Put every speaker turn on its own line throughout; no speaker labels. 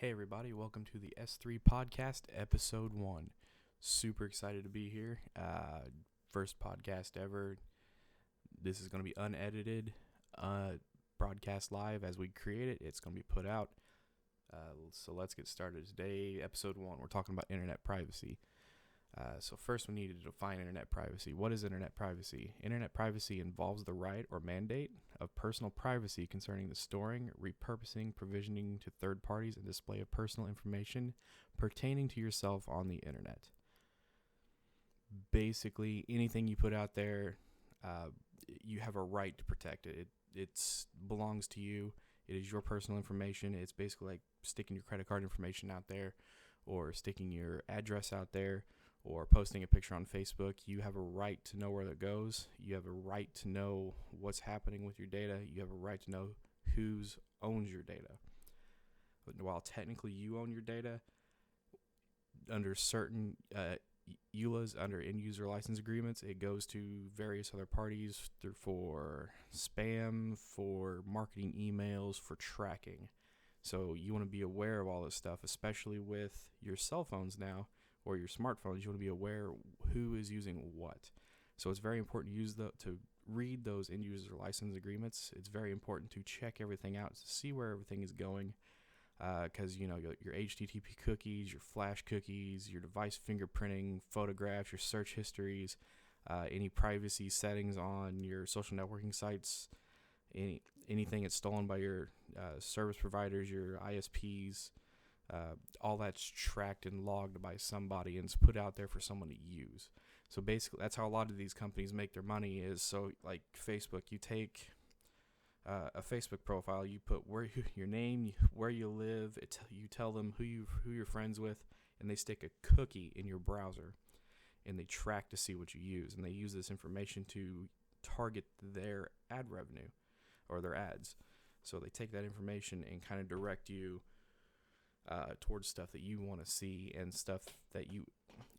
Hey everybody, welcome to the S3 Podcast, Episode 1. Super excited to be here. First podcast ever. This is going to be unedited, broadcast live as we create it. It's going to be put out. So let's get started. Today, Episode 1, we're talking about internet privacy. So first we need to define internet privacy. What is internet privacy? Internet privacy involves the right or mandate of personal privacy concerning the storing, repurposing, provisioning to third parties, and display of personal information pertaining to yourself on the internet. Basically, anything you put out there, you have a right to protect it. It belongs to you. It is your personal information. It's basically like sticking your credit card information out there or sticking your address out there, or posting a picture on Facebook. You have a right to know where that goes. You have a right to know what's happening with your data. You have a right to know who owns your data. But while technically you own your data, under certain EULAs, under end user license agreements, it goes to various other parties for spam, for marketing emails, for tracking. So you want to be aware of all this stuff, especially with your cell phones now, or your smartphones. You want to be aware who is using what. So it's very important to read those end user license agreements. It's very important to check everything out to see where everything is going, because your HTTP cookies, your flash cookies, your device fingerprinting, photographs, your search histories, any privacy settings on your social networking sites, anything that's stolen by your service providers, your ISPs. All that's tracked and logged by somebody and it's put out there for someone to use. So basically, that's how a lot of these companies make their money is, so like Facebook, you take a Facebook profile, you put your name, where you live, you tell them who you're friends with, and they stick a cookie in your browser, and they track to see what you use, and they use this information to target their ad revenue or their ads. So they take that information and kind of direct you towards stuff that you want to see and stuff that you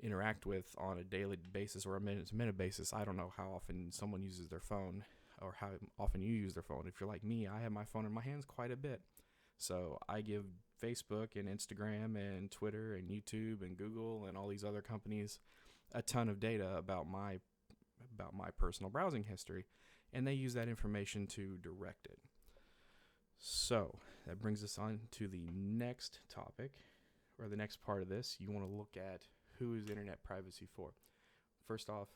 interact with on a daily basis or a minute-to-minute basis. I don't know how often someone uses their phone or how often you use their phone. If you're like me, I have my phone in my hands quite a bit. So I give Facebook and Instagram and Twitter and YouTube and Google and all these other companies a ton of data about my personal browsing history, and they use that information to direct it. So that brings us on to the next topic, or the next part of this. You want to look at who is internet privacy for. First off,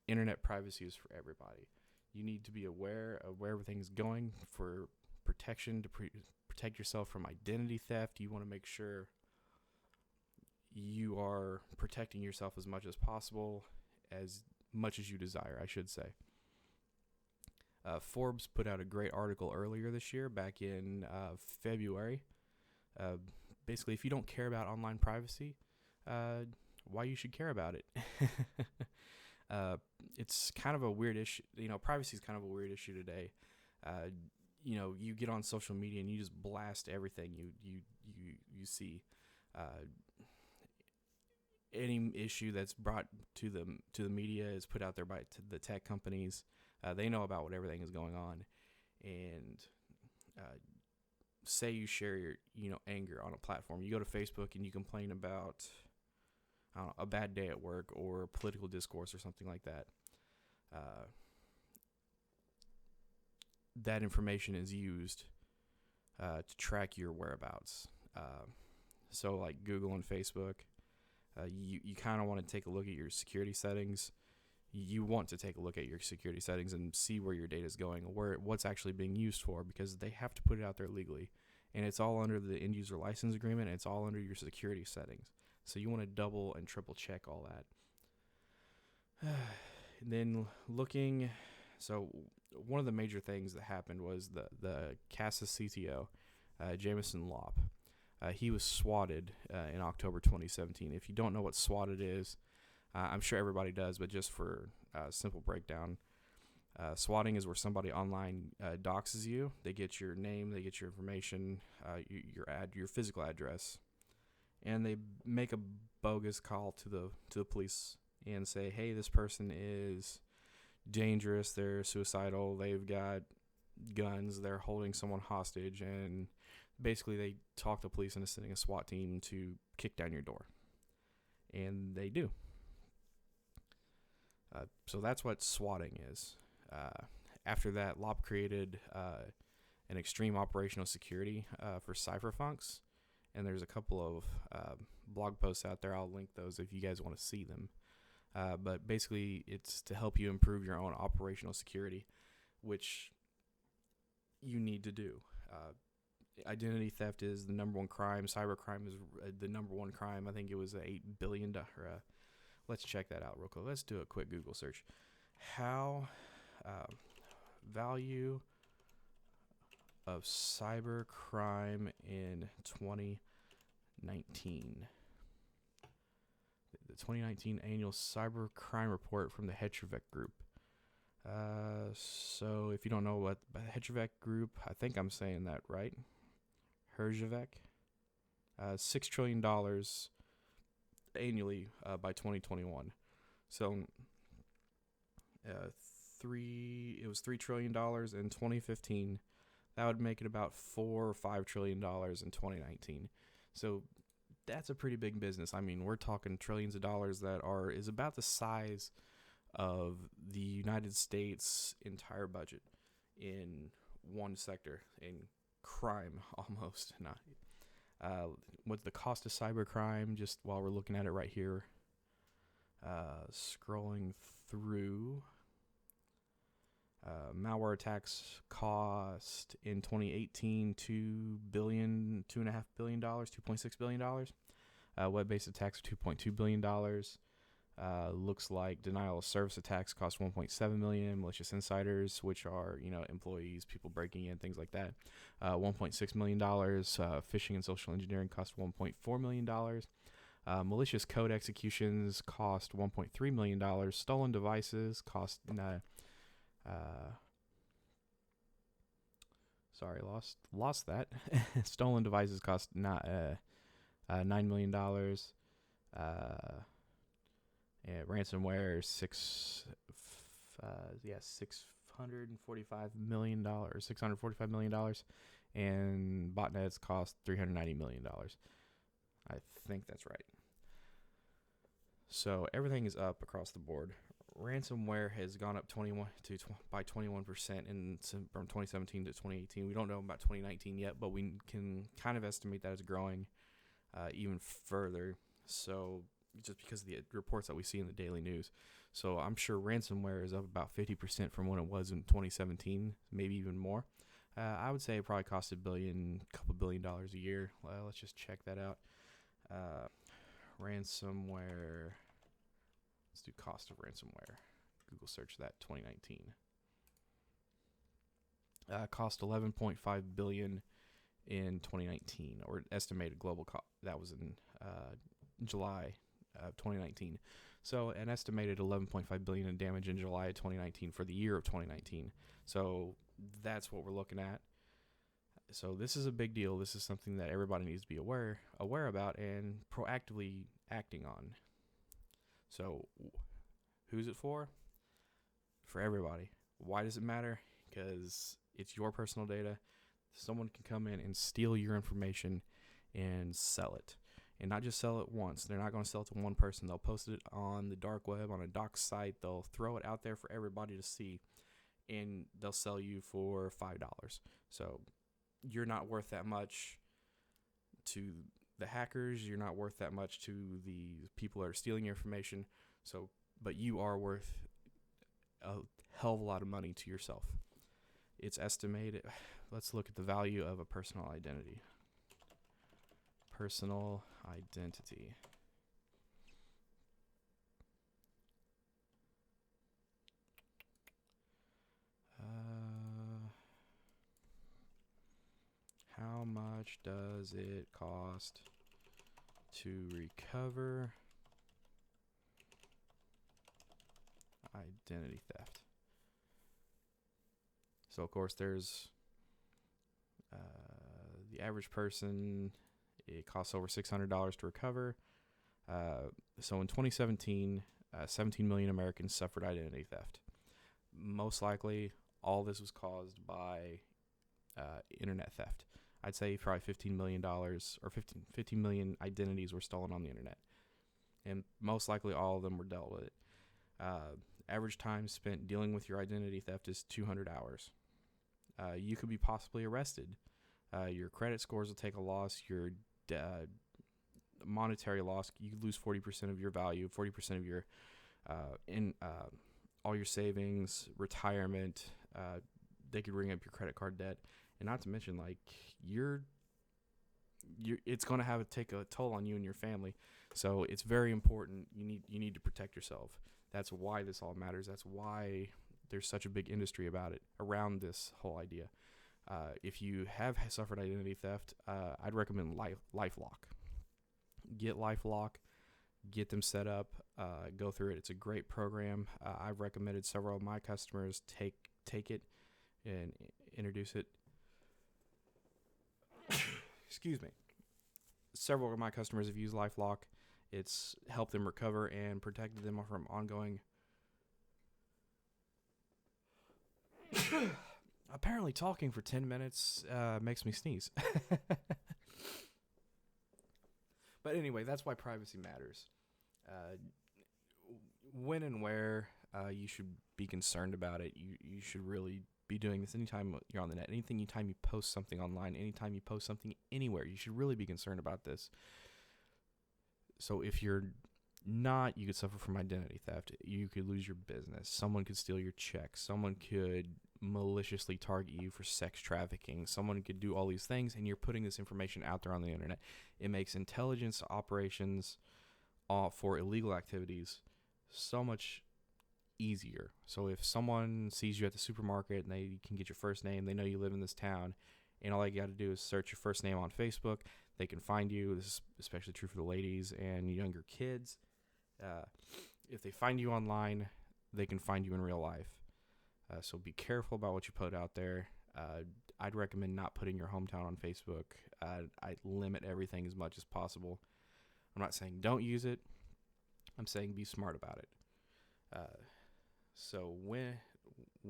internet privacy is for everybody. You need to be aware of where everything's going for protection, to protect yourself from identity theft. You want to make sure you are protecting yourself as much as possible, as much as you desire, I should say. Forbes put out a great article earlier this year, back in February. Basically, if you don't care about online privacy, why you should care about it. It's kind of a weird issue. Privacy is kind of a weird issue today. You get on social media and you just blast everything you see. Any issue that's brought to the media is put out there by the tech companies. They know about what everything is going on, and say you share your anger on a platform. You go to Facebook and you complain about a bad day at work or political discourse or something like that. That information is used to track your whereabouts. So like Google and Facebook, you kind of want to take a look at your security settings. You want to take a look at your security settings and see where your data is going, what's actually being used for, because they have to put it out there legally. And it's all under the end user license agreement. And it's all under your security settings. So you want to double and triple check all that. And then so one of the major things that happened was the CASA CTO, Jameson Lopp. He was swatted in October 2017. If you don't know what swatted is, I'm sure everybody does, but just for a simple breakdown, swatting is where somebody online doxes you. They get your name, they get your information, your physical address, and they make a bogus call to the police and say, hey, this person is dangerous, they're suicidal, they've got guns, they're holding someone hostage, and basically they talk the police into sending a SWAT team to kick down your door, and they do. So that's what swatting is. After that, LOP created an extreme operational security for cypherpunks, and there's a couple of blog posts out there. I'll link those if you guys want to see them. But basically, it's to help you improve your own operational security, which you need to do. Identity theft is the number one crime. Cybercrime is the number one crime. I think it was $8 billion. Let's check that out real quick. Let's do a quick Google search. How value of cybercrime in 2019. The 2019 annual cybercrime report from the Hedgevec Group. So if you don't know what the Hedgevec Group, I think I'm saying that right. Herjavec, $6 trillion annually by 2021. So it was $3 trillion in 2015. That would make it about $4 or $5 trillion in 2019. So that's a pretty big business. I mean, we're talking trillions of dollars is about the size of the United States' entire budget in one sector, in crime almost. Not what's the cost of cybercrime, just while we're looking at it right here. Scrolling through. Malware attacks cost in 2018 $2.5 billion, $2.6 billion. Web-based attacks $2.2 billion. Looks like denial of service attacks cost $1.7 million. Malicious insiders, which are employees, people breaking in, things like that, $1.6 million. Phishing and social engineering cost $1.4 million. Malicious code executions cost $1.3 million. Stolen devices cost lost that. Stolen devices cost $9 million. And ransomware $645 million, and botnets cost $390 million. I think that's right. So everything is up across the board. Ransomware has gone up by 21% from 2017 to 2018. We don't know about 2019 yet, but we can kind of estimate that it's growing even further. So just because of the reports that we see in the daily news. So I'm sure ransomware is up about 50% from when it was in 2017, maybe even more. I would say it probably costs couple $1 billion a year. Let's just check that out. Ransomware. Let's do cost of ransomware. Google search that 2019. Cost $11.5 billion in 2019, or estimated global cost. That was in July of 2019. So an estimated $11.5 billion in damage in July of 2019 for the year of 2019. So that's what we're looking at. So this is a big deal. This is something that everybody needs to be aware about and proactively acting on. So who's it for? For everybody. Why does it matter? Because it's your personal data. Someone can come in and steal your information and sell it. And not just sell it once. They're not going to sell it to one person. They'll post it on the dark web, on a dox site. They'll throw it out there for everybody to see. And they'll sell you for $5. So you're not worth that much to the hackers. You're not worth that much to the people that are stealing your information. So, but you are worth a hell of a lot of money to yourself. It's estimated. Let's look at the value of a personal identity. Personal identity. How much does it cost to recover identity theft? So, of course, there's the average person. It costs over $600 to recover. So in 2017, 17 million Americans suffered identity theft. Most likely, all this was caused by internet theft. I'd say probably $15 million or 15 million identities were stolen on the internet. And most likely all of them were dealt with. Average time spent dealing with your identity theft is 200 hours. You could be possibly arrested. Your credit scores will take a loss. Your monetary loss, you could lose 40% of your value, 40% of your all your savings, retirement. They could ring up your credit card debt, and not to mention like it's going to take a toll on you and your family. So it's very important. You need to protect yourself. That's why this all matters. That's why there's such a big industry about it, around this whole idea. If you have suffered identity theft, I'd recommend LifeLock. Get LifeLock, get them set up, go through it. It's a great program. I've recommended several of my customers take it and introduce it. Excuse me. Several of my customers have used LifeLock. It's helped them recover and protected them from ongoing. Apparently, talking for 10 minutes makes me sneeze. But anyway, that's why privacy matters. When and where you should be concerned about it. You should really be doing this anytime you're on the net. Anytime you post something online, anytime you post something anywhere, you should really be concerned about this. So if you're not, you could suffer from identity theft. You could lose your business. Someone could steal your checks. Someone could maliciously target you for sex trafficking. Someone could do all these things, and you're putting this information out there on the internet. It makes intelligence operations for illegal activities so much easier. So if someone sees you at the supermarket and they can get your first name, they know you live in this town, and all you got to do is search your first name on Facebook. They can find you. This is especially true for the ladies and younger kids. If they find you online, they can find you in real life. So be careful about what you put out there. I'd recommend not putting your hometown on Facebook. I limit everything as much as possible. I'm not saying don't use it. I'm saying be smart about it. So when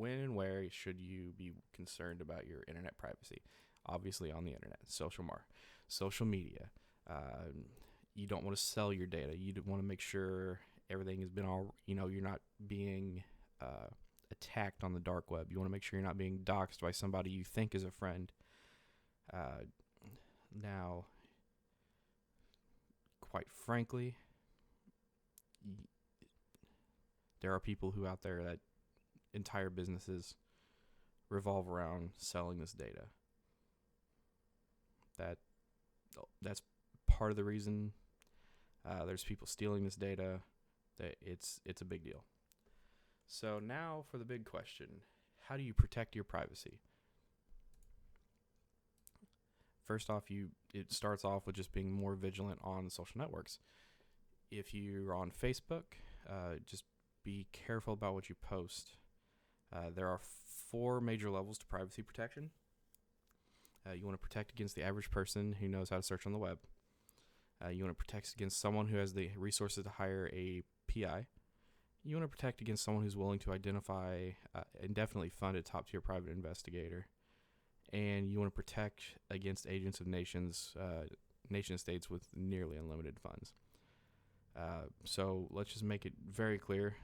and where should you be concerned about your internet privacy? Obviously on the internet, social media. You don't want to sell your data. You want to make sure everything has been you're not being attacked on the dark web. You want to make sure you're not being doxxed by somebody you think is a friend. Now, quite frankly, there are people who out there that entire businesses revolve around selling this data. That's part of the reason there's people stealing this data. That it's a big deal. So now for the big question: how do you protect your privacy? First off, it starts off with just being more vigilant on social networks. If you're on Facebook, just be careful about what you post. There are 4 major levels to privacy protection. You want to protect against the average person who knows how to search on the web. You want to protect against someone who has the resources to hire a PI. You want to protect against someone who's willing to identify and definitely fund a top-tier private investigator. And you want to protect against agents of nation-states with nearly unlimited funds. So let's just make it very clear.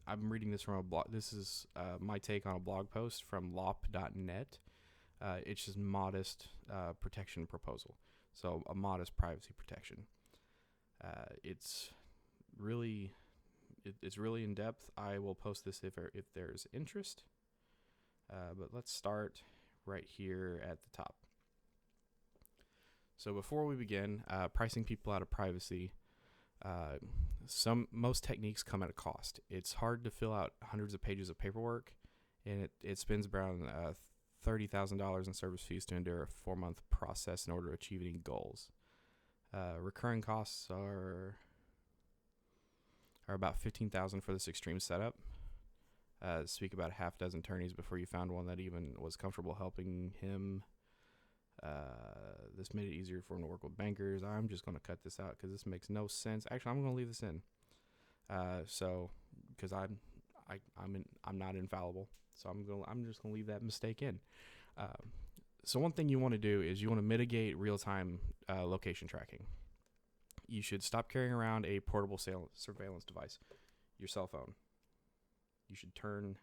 I'm reading this from a blog. This is my take on a blog post from lop.net. It's just modest protection proposal. So a modest privacy protection. It's really in depth. I will post this if there's interest. But let's start right here at the top. So before we begin, pricing people out of privacy. Most techniques come at a cost. It's hard to fill out hundreds of pages of paperwork, and it spends around $30,000 in service fees to endure a 4-month process in order to achieve any goals. Recurring costs are about $15,000 for this extreme setup. Speak about a half dozen attorneys before you found one that even was comfortable helping him. This made it easier for him to work with bankers. I'm just going to cut this out because this makes no sense. Actually, I'm going to leave this in. Because I'm not infallible, so I'm just going to leave that mistake in. So one thing you want to do is you want to mitigate real-time location tracking. You should stop carrying around a portable surveillance device, your cell phone. You should turn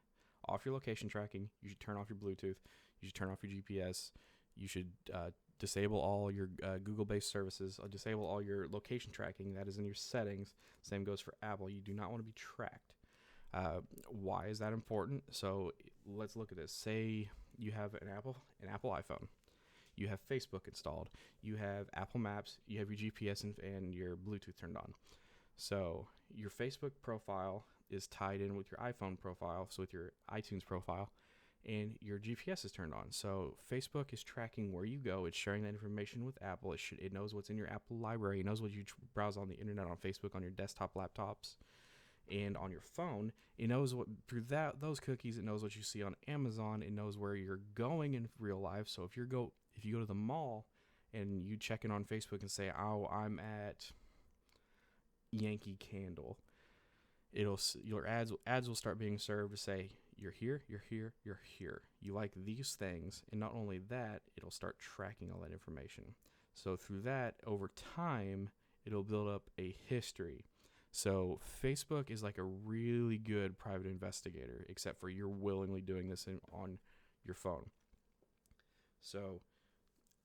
off your location tracking. You should turn off your Bluetooth. You should turn off your GPS. You should disable all your Google-based services. Disable all your location tracking. That is in your settings. Same goes for Apple. You do not want to be tracked. Why is that important? So let's look at this. Say you have an Apple iPhone. You have Facebook installed. You have Apple Maps. You have your GPS and your Bluetooth turned on. So your Facebook profile is tied in with your iPhone profile, so with your iTunes profile, and your GPS is turned on. So Facebook is tracking where you go. It's sharing that information with Apple. It knows what's in your Apple library. It knows what you browse on the internet, on Facebook, on your desktop laptops, and on your phone. It knows what through those cookies. It knows what you see on Amazon. It knows where you're going in real life. So if you go to the mall and you check in on Facebook and say, "Oh, I'm at Yankee Candle," your ads will start being served to say, "You're here, you're here, you're here. You like these things," and not only that, it'll start tracking all that information. So through that, over time, it'll build up a history. So Facebook is like a really good private investigator, except for you're willingly doing this on your phone. So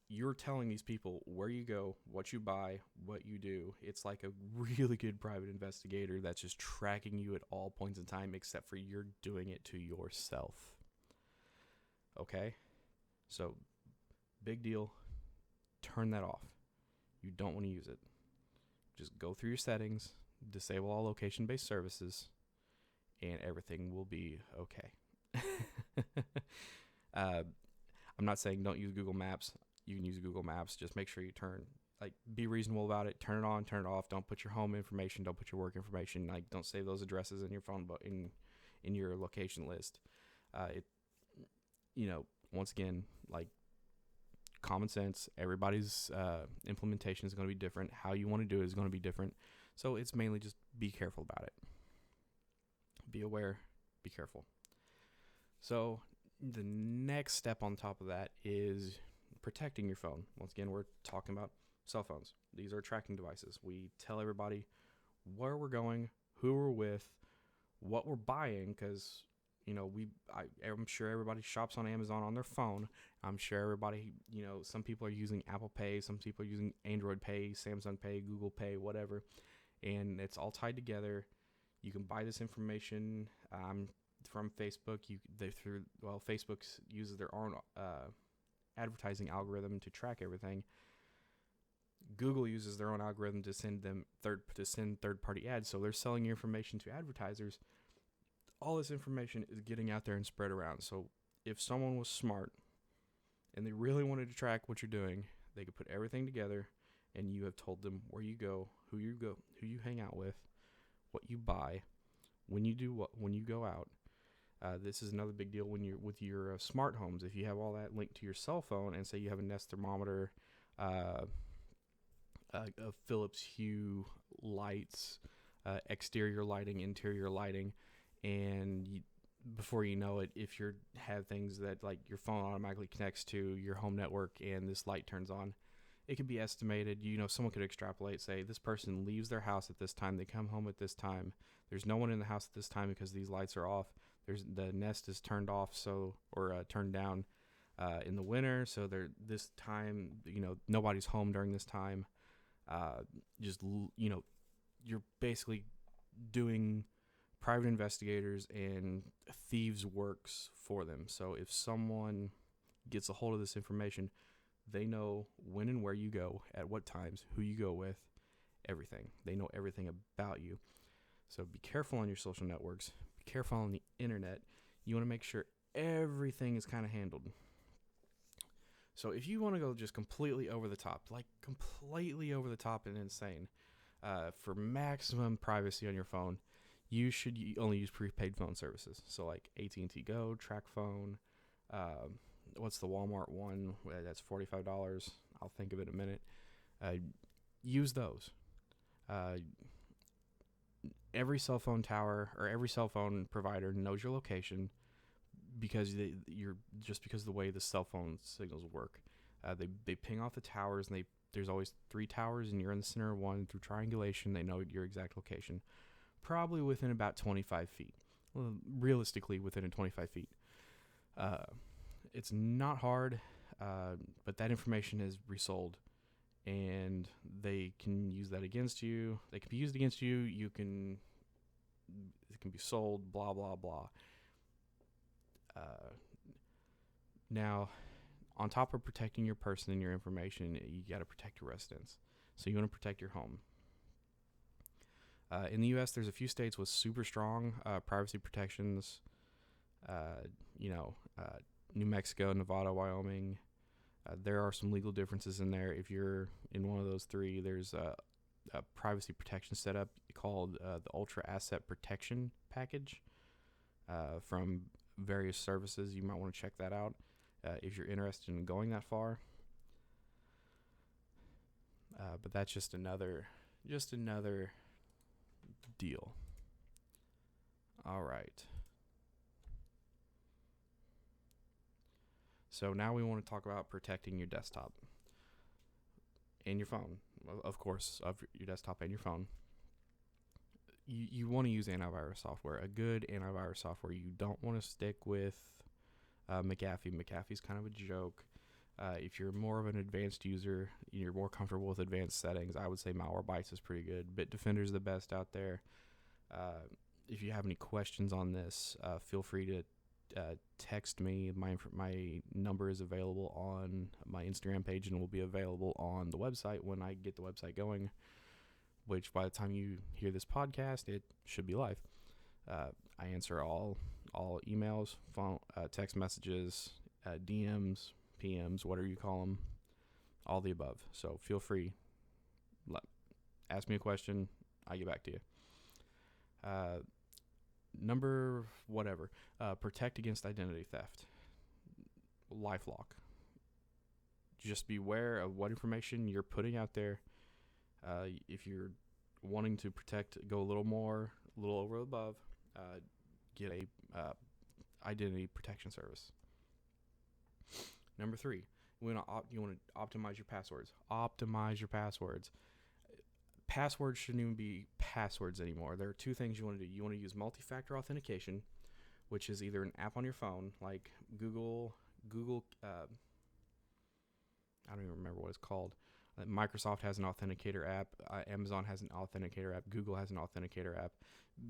you're telling these people where you go, what you buy, what you do. It's like a really good private investigator that's just tracking you at all points in time, except for you're doing it to yourself. Okay? So, big deal. Turn that off. You don't want to use it. Just go through your settings, disable all location-based services, and everything will be okay. I'm not saying don't use Google Maps. You can use Google Maps. Just make sure you be reasonable about it. Turn it on, turn it off. Don't put your home information. Don't put your work information. Don't save those addresses in your phone, but in your location list. Once again, common sense. Everybody's implementation is going to be different. How you want to do it is going to be different. So it's mainly just be careful about it. Be aware. Be careful. So the next step on top of that is protecting your phone. Once again, we're talking about cell phones. These are tracking devices. We tell everybody where we're going, who we're with, what we're buying, because I'm sure everybody shops on Amazon on their phone. I'm sure everybody, some people are using Apple Pay, some people are using Android Pay, Samsung Pay, Google Pay, whatever, and it's all tied together. You can buy this information from Facebook. Facebook uses their own advertising algorithm to track everything. Google uses their own algorithm to send third-party ads, so they're selling your information to advertisers. All this information is getting out there and spread around. So if someone was smart and they really wanted to track what you're doing, they could put everything together, and you have told them where you go, who you hang out with, what you buy, when you go out. This is another big deal when you're with your smart homes. If you have all that linked to your cell phone, and say you have a Nest thermometer, a Philips Hue lights, exterior lighting, interior lighting, and before you know it, if you have things that your phone automatically connects to your home network and this light turns on, it could be estimated. Someone could extrapolate, say this person leaves their house at this time, they come home at this time. There's no one in the house at this time because these lights are off. The Nest is turned off, turned down in the winter, so this time, nobody's home during this time. You're basically doing private investigators and thieves' works for them. So if someone gets a hold of this information, they know when and where you go, at what times, who you go with, everything. They know everything about you. So be careful on your social networks. Be careful on the internet. You want to make sure everything is kind of handled. So if you want to go just completely over the top and insane, for maximum privacy on your phone, you should only use prepaid phone services. So like AT&T Go, TrackPhone, what's the Walmart one? That's $45. I'll think of it in a minute. Use those. Every cell phone tower or every cell phone provider knows your location. because because of the way the cell phone signals work. They ping off the towers, and there's always 3 towers, and you're in the center of one. Through triangulation, they know your exact location, probably within about 25 feet. Well, realistically, within 25 feet. It's not hard, but that information is resold, and they can use that against you. They can be used against you. It can be sold. Blah blah blah. Now, on top of protecting your person and your information, you got to protect your residence. So you want to protect your home. In the U.S., there's a few states with super strong privacy protections. New Mexico, Nevada, Wyoming. There are some legal differences in there. If you're in one of those 3, there's a privacy protection setup called the Ultra Asset Protection Package from various services. You might want to check that out if you're interested in going that far. But that's just another deal. All right. So now we want to talk about protecting your desktop and your phone, of course, of your desktop and your phone. You want to use antivirus software, a good antivirus software. You don't want to stick with McAfee. McAfee's kind of a joke. If you're more of an advanced user, you're more comfortable with advanced settings, I would say Malwarebytes is pretty good. Bitdefender's the best out there. If you have any questions on this, feel free to text me. My number is available on my Instagram page and will be available on the website when I get the website going, which by the time you hear this podcast, it should be live. I answer all emails, phone, text messages, DMs, PMs, whatever you call them, all the above. So feel free. Ask me a question. I get back to you. Number whatever. Protect against identity theft. LifeLock. Just beware of what information you're putting out there. If you're wanting to protect, go a little over above, get a identity protection service. Number 3, you want to optimize your passwords. Optimize your passwords. Passwords shouldn't even be passwords anymore. There are 2 things you want to do. You want to use multi-factor authentication, which is either an app on your phone, like Google. I don't even remember what it's called. Microsoft has an authenticator app. Amazon has an authenticator app. Google has an authenticator app.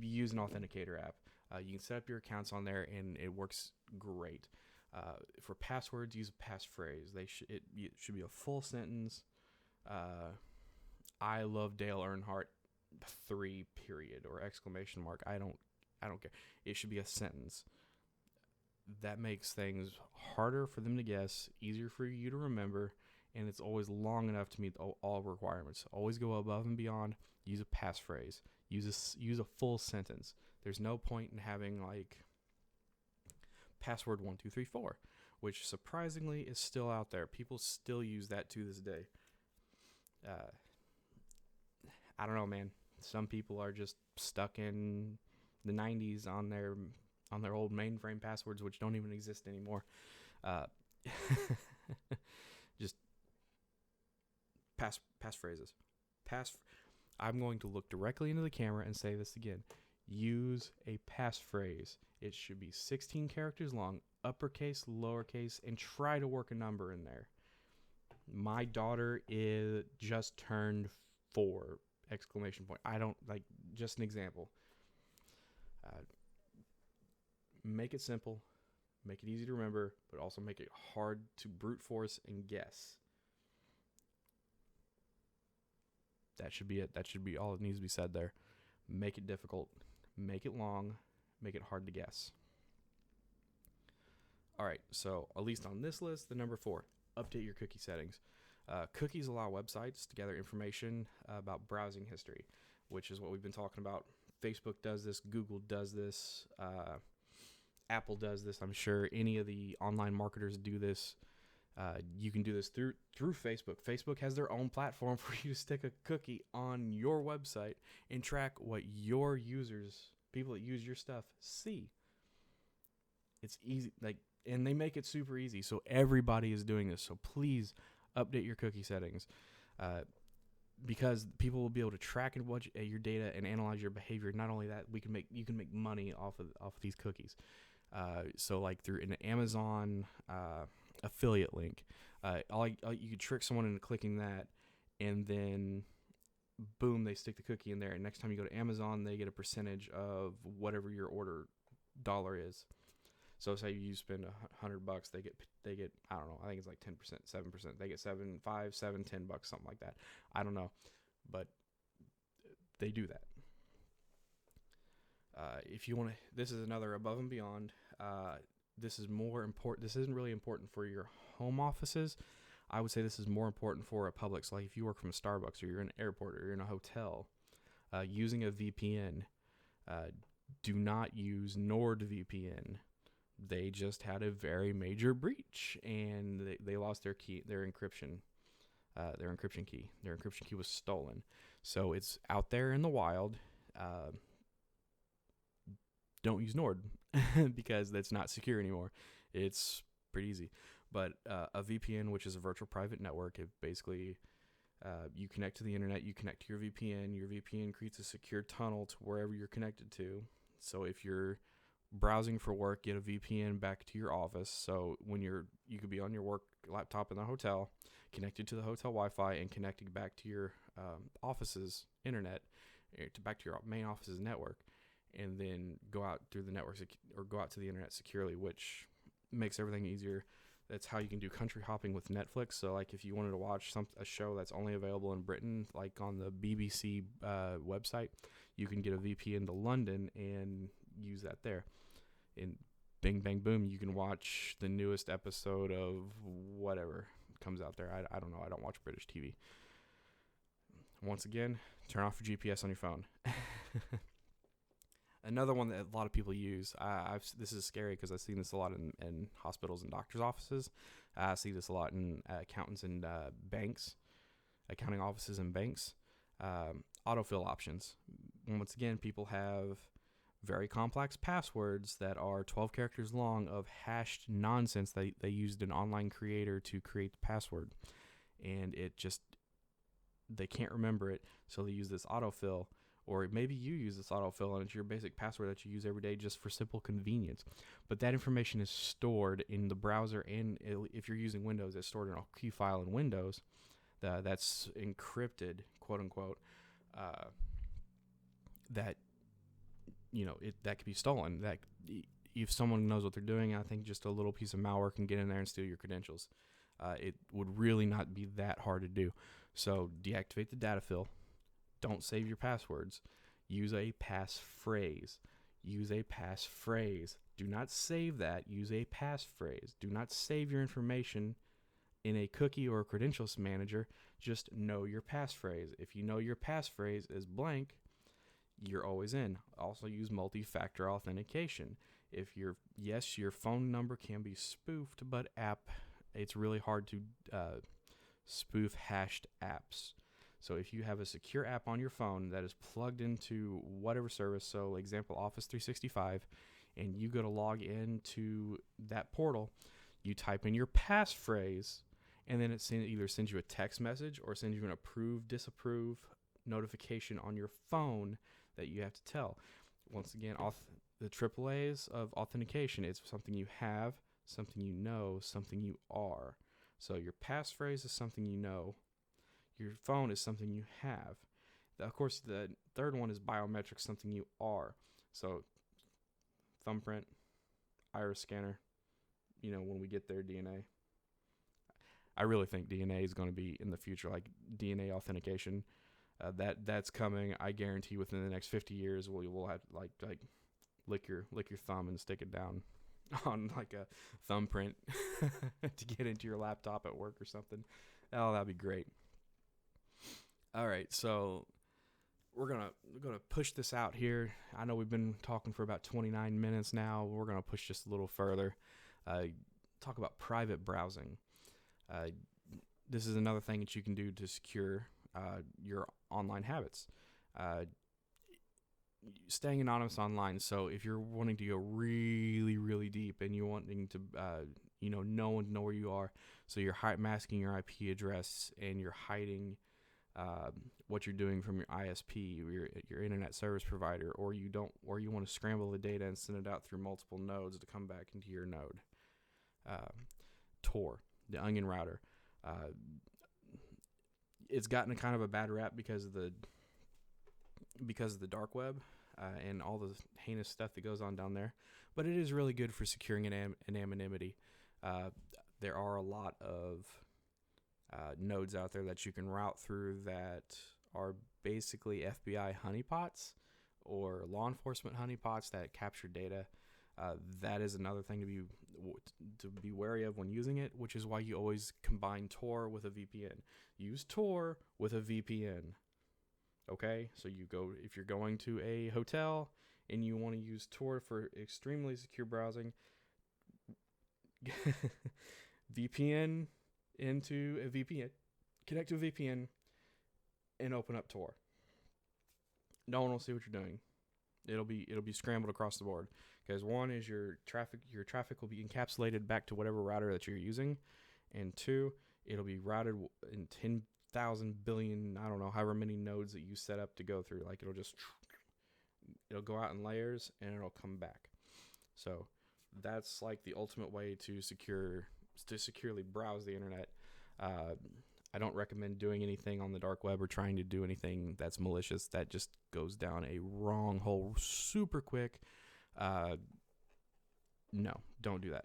Use an authenticator app. You can set up your accounts on there, and it works great. For passwords, use a passphrase. It should be a full sentence. I love Dale Earnhardt 3 period or exclamation mark. I don't care. It should be a sentence. That makes things harder for them to guess, easier for you to remember, and it's always long enough to meet all requirements. Always go above and beyond. Use a passphrase. Use a full sentence. There's no point in having like password 1234, which surprisingly is still out there. People still use that to this day. I don't know, man. Some people are just stuck in the 90s on their old mainframe passwords, which don't even exist anymore. Just passphrases. I'm going to look directly into the camera and say this again. Use a passphrase. It should be 16 characters long, uppercase, lowercase, and try to work a number in there. My daughter is just turned 4! Exclamation point. I don't like, just an example. Make it simple, make it easy to remember, but also make it hard to brute force and guess. That should be it. That should be all that needs to be said there. Make it difficult, make it long, make it hard to guess. All right, so at least on this list, the number 4, update your cookie settings. Cookies allow websites to gather information about browsing history, which is what we've been talking about. Facebook does this, Google does this, Apple does this. I'm sure any of the online marketers do this. You can do this through Facebook. Facebook has their own platform for you to stick a cookie on your website and track what your users, people that use your stuff, see. It's easy, like, and they make it super easy. So everybody is doing this. So please update your cookie settings, because people will be able to track and watch your data and analyze your behavior. Not only that, you can make money off of these cookies. So like through an Amazon affiliate link, you could trick someone into clicking that, and then boom, they stick the cookie in there. And next time you go to Amazon, they get a percentage of whatever your order dollar is. So say you spend $100, they get I don't know, I think it's like 10%, 7%. They get 7, 5, 7, $10, something like that. I don't know, but they do that. If you want to, this is another above and beyond. This is more important. This isn't really important for your home offices. I would say this is more important for a public. So like if you work from a Starbucks, or you're in an airport, or you're in a hotel, using a VPN. Do not use NordVPN. They just had a very major breach, and they lost their key, their encryption key. Their encryption key was stolen. So it's out there in the wild. Don't use Nord because that's not secure anymore. It's pretty easy. But a VPN, which is a virtual private network, it basically you connect to the internet, you connect to your VPN. Your VPN creates a secure tunnel to wherever you're connected to. So if you're browsing for work, get a VPN back to your office. So when you could be on your work laptop in the hotel, connected to the hotel Wi-Fi, and connected back to your office's internet, back to your main office's network, and then go out through the network or go out to the internet securely, which makes everything easier. That's how you can do country hopping with Netflix. So like if you wanted to watch a show that's only available in Britain, like on the BBC website, you can get a VPN to London and use that there. And bing, bang, boom, you can watch the newest episode of whatever comes out there. I don't know. I don't watch British TV. Once again, turn off your GPS on your phone. Another one that a lot of people use, this is scary because I've seen this a lot in hospitals and doctors' offices. I see this a lot in accountants and banks, accounting offices and banks. Autofill options. Once again, people have very complex passwords that are 12 characters long of hashed nonsense. They used an online creator to create the password, and they can't remember it, so they use this autofill. Or maybe you use this autofill and it's your basic password that you use every day just for simple convenience. But that information is stored in the browser, and if you're using Windows, it's stored in a key file in Windows that's encrypted, quote unquote, that that could be stolen. That if someone knows what they're doing, I think just a little piece of malware can get in there and steal your credentials. It would really not be that hard to do. So deactivate the data fill. Don't save your passwords. Use a passphrase. Use a passphrase. Do not save that. Use a passphrase. Do not save your information in a cookie or a credentials manager. Just know your passphrase. If you know your passphrase is blank, you're always in. Also use multi-factor authentication. Yes, your phone number can be spoofed, but it's really hard to spoof hashed apps. So if you have a secure app on your phone that is plugged into whatever service, so example Office 365, and you go to log into that portal, you type in your passphrase, and then it either sends you a text message or sends you an approve, disapprove notification on your phone that you have to tell. Once again, the AAAs of authentication, it's something you have, something you know, something you are. So your passphrase is something you know. Your phone is something you have. Of course, the third one is biometrics, something you are. So thumbprint, iris scanner, when we get there, DNA. I really think DNA is going to be in the future, like DNA authentication. That's coming. I guarantee within the next 50 years, we'll have like lick your thumb and stick it down on like a thumbprint to get into your laptop at work or something. Oh, that'd be great. All right, so we're gonna push this out here. I know we've been talking for about 29 minutes now. We're gonna push just a little further. Talk about private browsing. This is another thing that you can do to secure your online habits. staying anonymous online. So if you're wanting to go really, really deep and you're wanting to, no one to know where you are, so you're masking your IP address and you're hiding what you're doing from your ISP, your internet service provider, or you want to scramble the data and send it out through multiple nodes to come back into your node. Tor, the onion router, it's gotten a kind of a bad rap because of the dark web and all the heinous stuff that goes on down there, but it is really good for securing an anonymity. There are a lot of nodes out there that you can route through that are basically FBI honeypots or law enforcement honeypots that capture data. That is another thing to be wary of when using it, which is why you always combine Tor with a VPN. Use Tor with a VPN. Okay, so if you're going to a hotel and you want to use Tor for extremely secure browsing, VPN into a VPN, connect to a VPN, and open up Tor. No one will see what you're doing. It'll be scrambled across the board because one is your traffic will be encapsulated back to whatever router that you're using, and two, it'll be routed in 10,000 billion, I don't know, however many nodes that you set up to go through. Like it'll go out in layers and it'll come back. So that's like the ultimate way to securely browse the internet. I don't recommend doing anything on the dark web or trying to do anything that's malicious. That just goes down a wrong hole super quick. No, don't do that.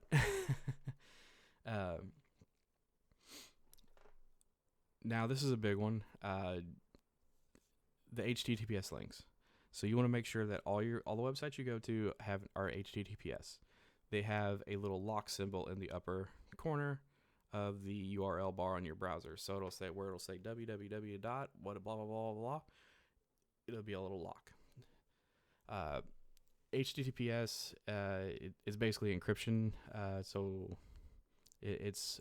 Now, this is a big one. The HTTPS links. So you want to make sure that all the websites you go to are HTTPS. They have a little lock symbol in the upper corner of the URL bar on your browser. So it'll say www dot blah blah blah blah blah. It'll be a little lock. HTTPS is basically encryption. So it's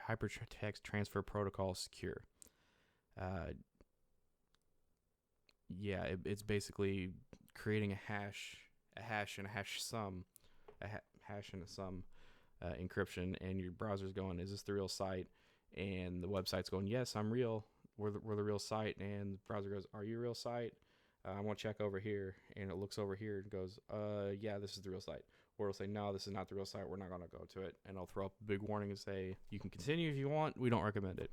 hypertext transfer protocol secure. It's basically creating a hash and a hash sum, encryption, and your browser's going, is this the real site? And the website's going, yes, I'm real. We're the real site. And the browser goes, are you a real site? I want to check over here. And it looks over here and goes, yeah, this is the real site. Or it'll say, no, this is not the real site. We're not going to go to it. And it'll throw up a big warning and say, you can continue if you want. We don't recommend it.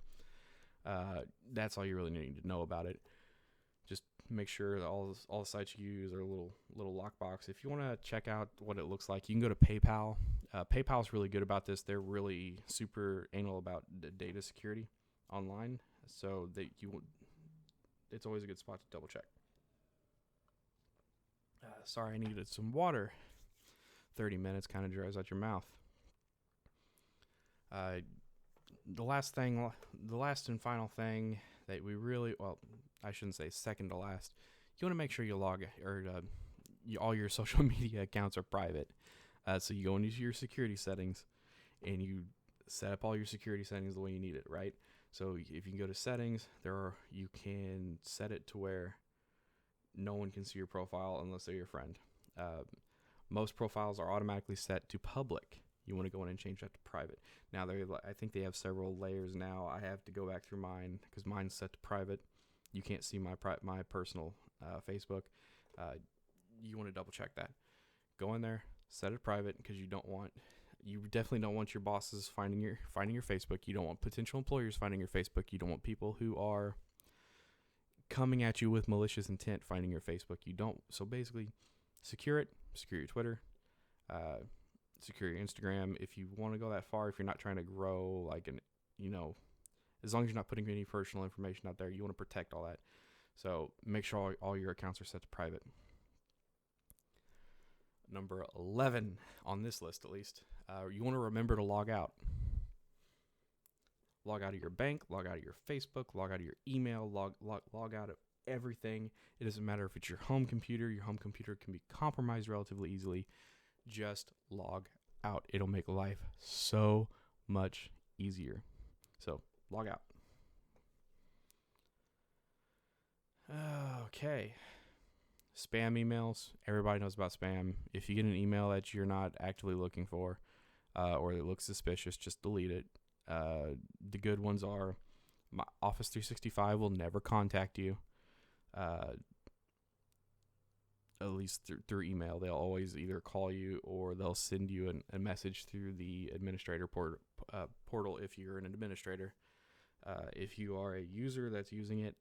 That's all you really need to know about it. Just make sure that all the sites you use are a little lockbox. If you want to check out what it looks like, you can go to PayPal. PayPal's really good about this. They're really super anal about data security online, so that it's always a good spot to double check. Sorry, I needed some water. 30 minutes kind of dries out your mouth. The last and final thing that we really, I shouldn't say second to last, you want to make sure you log all your social media accounts are private. So you go into your security settings and you set up all your security settings the way you need it, right? So if you can go to settings, you can set it to where no one can see your profile unless they're your friend. Most profiles are automatically set to public. You want to go in and change that to private. Now, I think they have several layers now. I have to go back through mine because mine's set to private. You can't see my personal Facebook. You want to double check that. Go in there, set it private because you definitely don't want your bosses finding your Facebook. You don't want potential employers finding your Facebook. You don't want people who are coming at you with malicious intent finding your Facebook. You don't. So basically, secure it. Secure your Twitter. Secure your Instagram. If you want to go that far, if you're not trying to grow as long as you're not putting any personal information out there, you want to protect all that. So make sure all your accounts are set to private. Number 11 on this list, at least, you want to remember to log out. Log out of your bank, log out of your Facebook, log out of your email, log out of everything. It doesn't matter if it's your home computer. Your home computer can be compromised relatively easily. Just log out. It'll make life so much easier. So log out. Okay. Spam emails, everybody knows about spam. If you get an email that you're not actively looking for, or that looks suspicious, just delete it. The good ones are my Office 365 will never contact you, at least through email. They'll always either call you or they'll send you a message through the administrator portal if you're an administrator. If you are a user that's using it,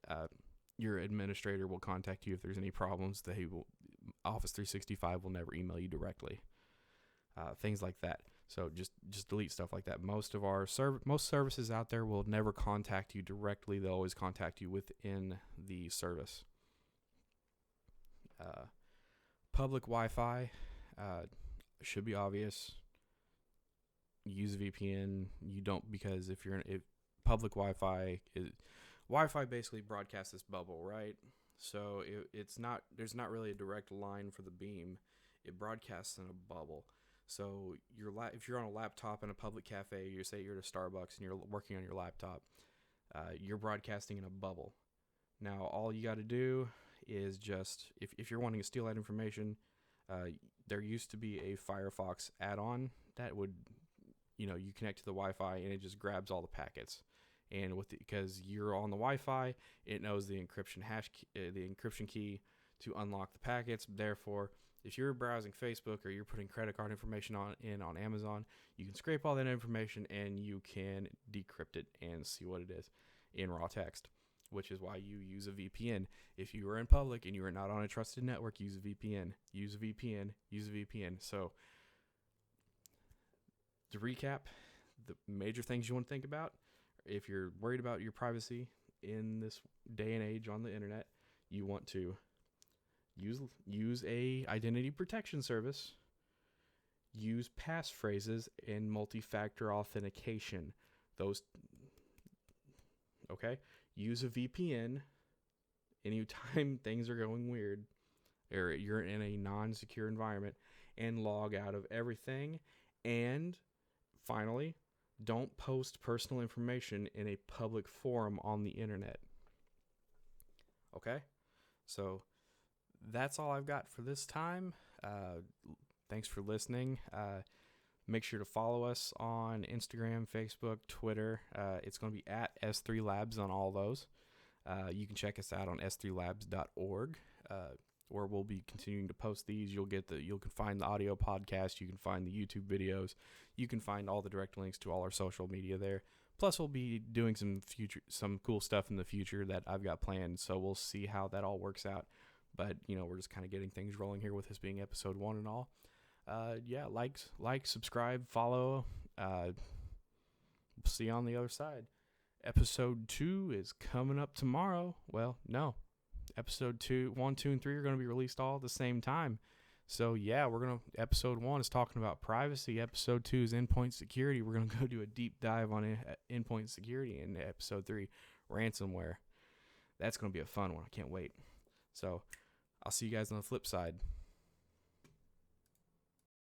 your administrator will contact you if there's any problems. Office 365 will never email you directly. Things like that. So just delete stuff like that. Most services out there will never contact you directly. They'll always contact you within the service. Public Wi-Fi should be obvious. Use VPN. You don't, because if public Wi-Fi basically broadcasts this bubble, right? So there's not really a direct line for the beam. It broadcasts in a bubble. So if you're on a laptop in a public cafe, you say you're at a Starbucks and you're working on your laptop, you're broadcasting in a bubble. Now, all you got to do is just, if you're wanting to steal that information, there used to be a Firefox add-on that would, you connect to the Wi-Fi and it just grabs all the packets. And because you're on the Wi-Fi, it knows the encryption key to unlock the packets. Therefore, if you're browsing Facebook or you're putting credit card information on Amazon, you can scrape all that information and you can decrypt it and see what it is in raw text, which is why you use a VPN. If you are in public and you are not on a trusted network, use a VPN. Use a VPN. Use a VPN. So, to recap, the major things you want to think about, if you're worried about your privacy in this day and age on the internet, you want to use a identity protection service, use passphrases and multi-factor authentication. Use a VPN anytime things are going weird or you're in a non-secure environment, and log out of everything. And finally, don't post personal information in a public forum on the internet. Okay? So that's all I've got for this time. Thanks for listening. Make sure to follow us on Instagram, Facebook, Twitter. It's going to be at S3 Labs on all those. You can check us out on s3labs.org, where we'll be continuing to post these. You can find the audio podcast. You can find the YouTube videos. You can find all the direct links to all our social media there. Plus, we'll be doing some cool stuff in the future that I've got planned. So we'll see how that all works out. But we're just kind of getting things rolling here with this being episode 1 and all. Like, subscribe, follow. We'll see you on the other side. Episode 2 is coming up tomorrow. Well, no. Episode 1, 2, and 3 are going to be released all at the same time. So, episode 1 is talking about privacy. Episode 2 is endpoint security. We're going to go do a deep dive on endpoint security. In episode 3, ransomware. That's going to be a fun one. I can't wait. So, I'll see you guys on the flip side.